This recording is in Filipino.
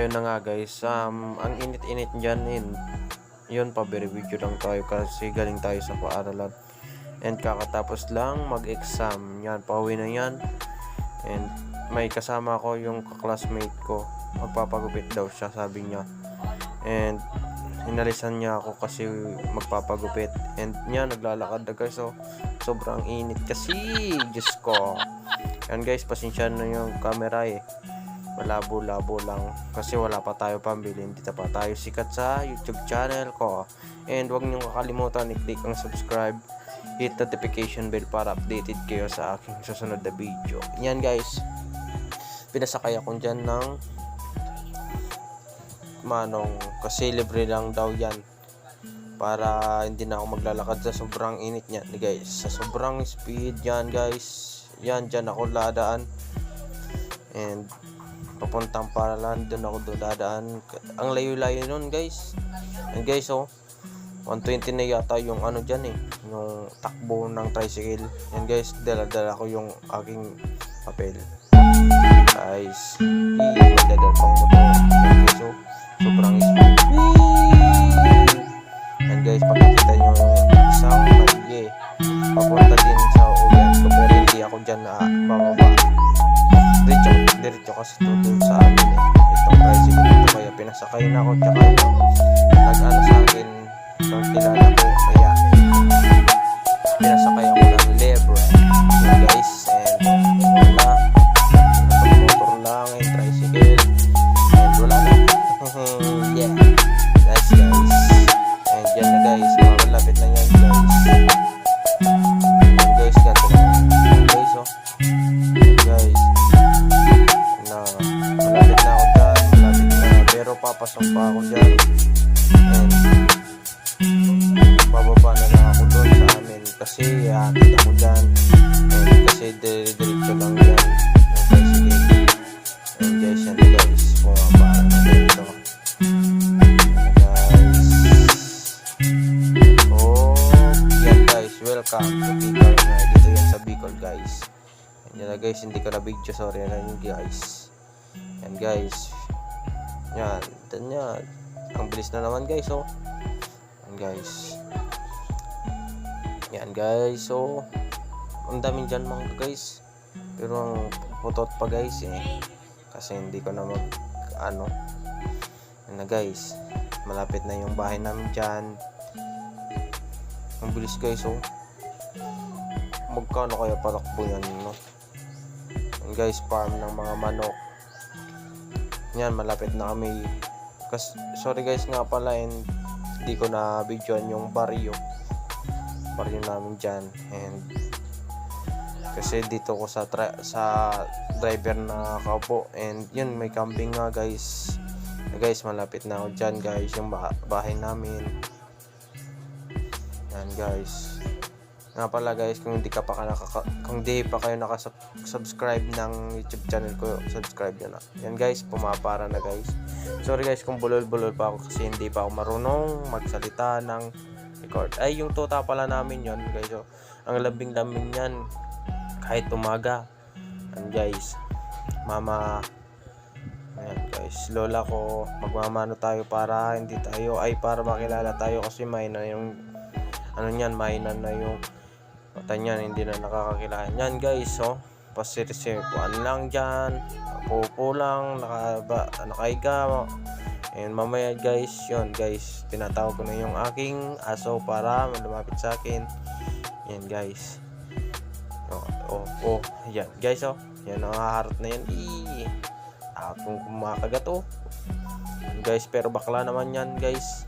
ayun na nga guys, ang init-init dyan yun pa-video lang tayo kasi galing tayo sa paaralan and kakatapos lang mag-exam. Yan, pauwi na yan and may kasama ko yung classmate ko, magpapagupit daw siya sabi niya, and hinalisan niya ako kasi magpapagupit and yan, naglalakad na guys. So sobrang init kasi, Diyos ko. Yan guys, pasensya na yung camera malabo-labo lang kasi wala pa tayo pambili, hindi pa tayo sikat sa YouTube channel ko. And huwag niyong kakalimutan i-click ang subscribe, hit notification bell para updated kayo sa aking susunod na video. Yan guys, pinasakay ako dyan ng manong kasi libre lang daw yan para hindi na ako maglalakad sa sobrang init niya guys, sa sobrang speed. Yan guys, yan dyan ako ladaan and papuntang paralan, doon ako dadaan. Ang layo-layo nun guys. And guys, 120 na yata yung ano dyan yung takbo ng tricycle. Yan guys, dala-dala ko yung aking papel guys. Madadal pang motor. Yan guys, sobrang speed. Yan guys, pagkikita nyo isang kalye papunta din sa uwian ko, pero hindi ako dyan na bababa. Diretso kasi tutulog sa amin itong tricycle ito, kaya pinasakay na ako. Tsaka nag-ano sa akin ng kilala ko, kaya pinasakay ako ng libre. So guys, and wala, motor lang yung tricycle and wala na. Yeah, nice guys. And yan na guys, malapit na yan guys. And guys, ganito na guys, guys, malapit na ako dyan, malapit na, pero papasok pa ako dyan and bababa na lang ako doon sa amin kasi hatid ako dyan and kasi diretso lang yan yung tricycle. And guys, yan guys, pumapara na dito guys. Yan guys, welcome to Bicol. Dito yan sa Bicol guys. Yan na guys, hindi ko na video, sorry na yun guys. Yan guys, yan ang bilis na naman guys. Yan guys, yan guys, ang daming dyan mga guys, pero ang putot pa guys kasi hindi ko na yan na guys, malapit na yung bahay namin dyan. Ang bilis guys. Magkano kaya patakbo yan Yan guys, farm ng mga manok. Yan, malapit na kami. Sorry guys nga pala, and hindi ko na videoan yung baryo namin dyan. And kasi dito ko sa driver na kaupo, and yun, may camping nga guys. Guys, malapit na ako dyan guys, yung bahay namin. Yan guys. Nga pala guys, kung hindi pa kayo nakasubscribe ng YouTube channel ko, subscribe nyo na. Yan guys, pumapara na guys. Sorry guys kung bulol-bulol pa ako kasi hindi pa ako marunong magsalita ng record. Ay, yung tuta pala namin yon guys. Ang lambing-lambing yan kahit umaga. Yan guys, mama, ayan guys, lola ko, magmamano tayo para para makilala tayo kasi mahina yung mahina na yung mata niyan, hindi na nakakakilala. Yan guys, pasirisipuan lang dyan, pupo lang, nakaiga. And mamaya guys, yun guys, tinatawag ko na yung aking aso para lumapit sa akin. Yan guys, yan guys, yan ang haharap na yan. Akong kumakagat guys, pero bakla naman yan guys.